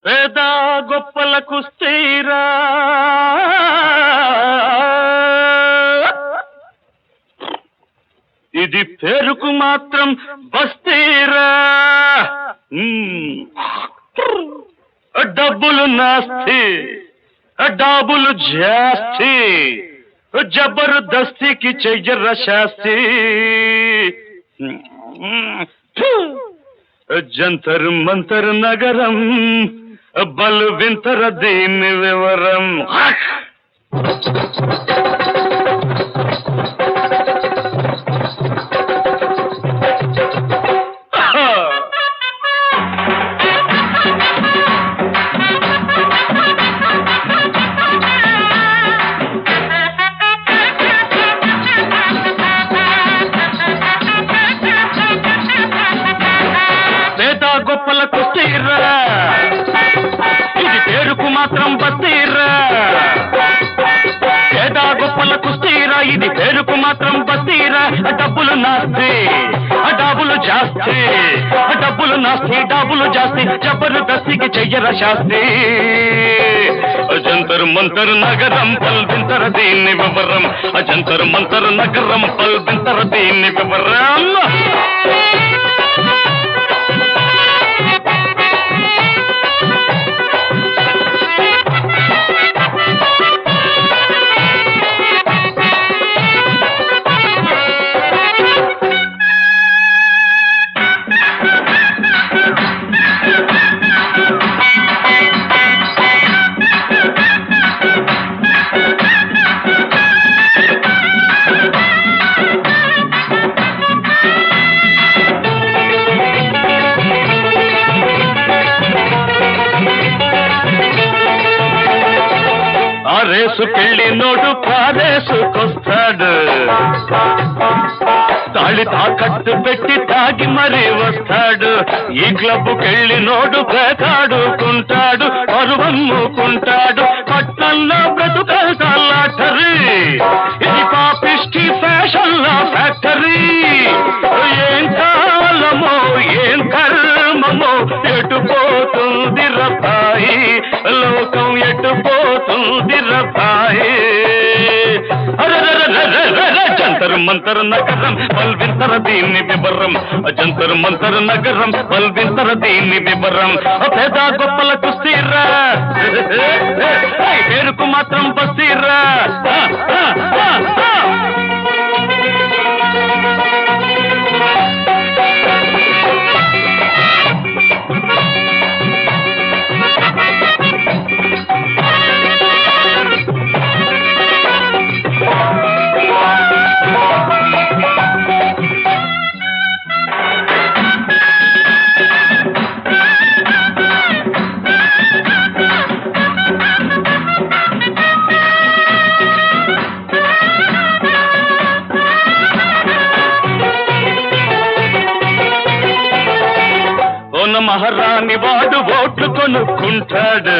పేద గొప్పలకు స్థిరా ఇది పేరుకు మాత్రం బస్తీరా డబ్బులు నాస్తి డాబులు జాస్తి జబర్దస్తికి చెయ్యర శాస్తి జంతర్ మంతర్ నగరం బల్ వింతర దీని వివరం గొప్పలకు స్థిరా ఇది పేరుకు మాత్రం బస్తీరా పేద గొప్పలకు స్థిరా ఇది పేరుకు మాత్రం బస్తీరా డబ్బులు నాస్తి డాబులు జాస్తి డబ్బులు నాస్తి డాబులు జాస్తి జబర్దస్తికి చెయ్యర శాస్తి జంతర్ మంతర్ నగరం పల్వింతర దీన్ని వివరం జంతర్ మంతర్ నగరం పల్వింతర దీన్ని వివరం రేసుకెళ్ళి నోడు పారేసుకొస్తాడు తాళి తాకట్టు పెట్టి తాగి మరీ వస్తాడు ఈ క్లబ్కెళ్ళి నోడు పేకాడుకుంటాడు పరువమ్ముకుంటాడు పట్నంలో బ్రతుకల్లాటరీ ఇది పాపిష్టి ఫ్యాషన్ల ఫ్యాక్టరీ ఏం కాలమో ఏం కర్మమో ఎటుపోతుంది రపాయి లోకం ఎటుపోతుంది రపాయి జంతర్ మంతర్ నగరం పల్వింతర దీన్ని వివరం జంతర్ మంతర్ నగరం పల్వింతర దీన్ని వివరం పేద గొప్పలకు స్థిరా పేరుకు మాత్రం బస్తీరా మహారాణి వాడు ఓట్లు కొనుక్కుంటాడు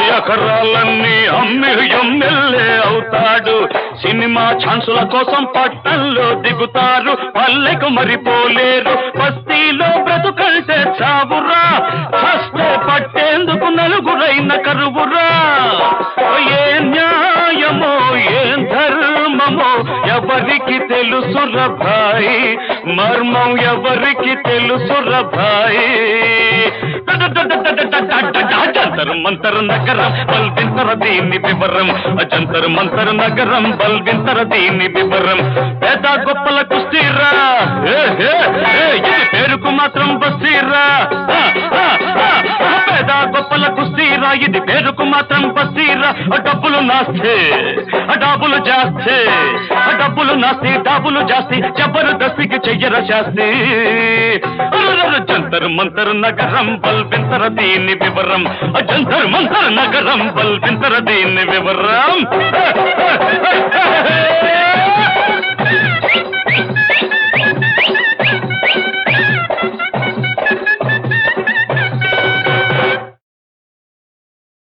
ఎకరాలన్నీ అమ్మి ఎమ్మెల్యే అవుతాడు సినిమా ఛాన్సుల కోసం పట్టణంలో దిగుతారు పల్లెకు మరిపోలేరు బస్తీలో బ్రతుకంటే చావురా హస్తే పట్టేందుకు నలుగురైన కరువురా ఏ న్యాయమో ఏం ధర్మమో ఎవరికి తెలుసు రభాయి మర్మం ఎవరికి తెలుసు రభాయి జంతర్ మంతర్ నగరం బల్వింతర దీన్ని వివరం జంతర్ మంతర్ నగరం బల్వింతర దీన్ని వివరం పేద గొప్పలకు స్థిరా ఇది పేరుకు మాత్రం బస్తీరా పేద గొప్పలకు స్థిరా ఇది పేరుకు మాత్రం బస్తీరా డబ్బులు నాస్తి డాబులు జాస్తి డబ్బులు నాస్తి డాబులు జాస్తి జబర్దస్తికి చెయ్యర శాస్తి జంతర్ మంతర్ నగరం బల్వింతర దీన్ని వివరం జంతర్ మంతర్ నగరం బల్వింతర దీన్ని వివరం